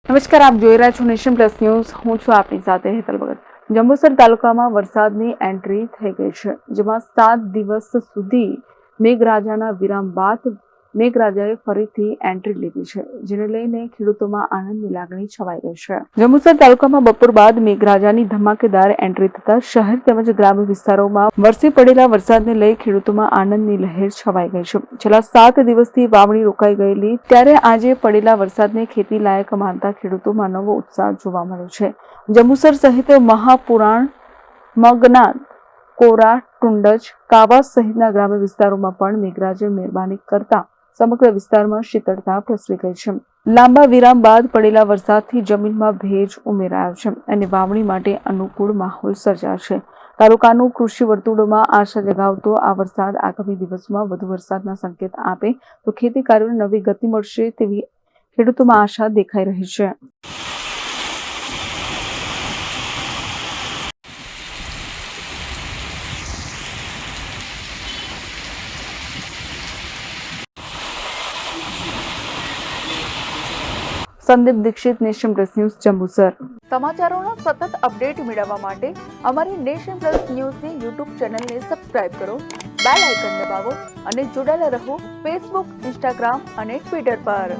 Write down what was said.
નમસ્કાર, આપ જોઈ રહ્યા છો નેશન પ્લસ ન્યૂઝ. હું છું આપની સાથે હેતલ ભગત. જંબુસર તાલુકામાં વરસાદની એન્ટ્રી થઈ ગઈ છે, જેમાં 7 દિવસ સુધી મેઘરાજાના વિરામ બાદ મેઘરાજાએ ફરીથી એન્ટ્રી લીધી છે, જેને લઈને ખેડૂતોમાં આનંદની લાગણી છવાઈ ગઈ છે. જંબુસર તાલુકામાં બપોર બાદ મેઘરાજાની ધમાકેદાર એન્ટ્રી થતા શહેર તેમજ ગ્રામ્ય વિસ્તારોમાં વરસી પડેલા વરસાદને લઈ ખેડૂતોમાં આનંદની લહેર છવાઈ ગઈ છે. છેલ્લા 7 દિવસથી વાવણી રોકાઈ ગયેલી ત્યારે આજે પડેલા વરસાદને ખેતી લાયક માનતા ખેડૂતોમાં નવો ઉત્સાહ જોવા મળ્યો છે. જંબુસર સહિત મહાપુરાણ, મગનાદ, કોરા, ટુંડજ, કાવા સહિતના ગ્રામ્ય વિસ્તારોમાં પણ મેઘરાજે મહેરબાની કરતા સમગ્ર વિસ્તારમાં શીતળતા પ્રસરી ગઈ છે. લાંબા વિરામ બાદ પડેલા વરસાદથી જમીનમાં ભેજ ઉમેરાયો છે અને વાવણી માટે અનુકૂળ માહોલ સર્જાયો છે. તાલુકાનું કૃષિ વર્તુળોમાં આશા જગાવતો આ વરસાદ આગામી દિવસોમાં વધુ વરસાદના સંકેત આપે તો ખેતી કાર્યોને નવી ગતિ મળશે તેવી ખેડૂતોમાં આશા દેખાઈ રહી છે. Sandeep Dixit, nation plus news, Jambusar. સમાચારોના સતત અપડેટ મેળવવા માટે અમારી નેશન પ્લસ ન્યૂઝની યુટ્યુબ ચેનલને સબસ્ક્રાઇબ કરો, બેલ આઇકન દબાવો અને જોડાયેલા રહો ફેસબુક, ઇન્સ્ટાગ્રામ અને ટ્વિટર પર.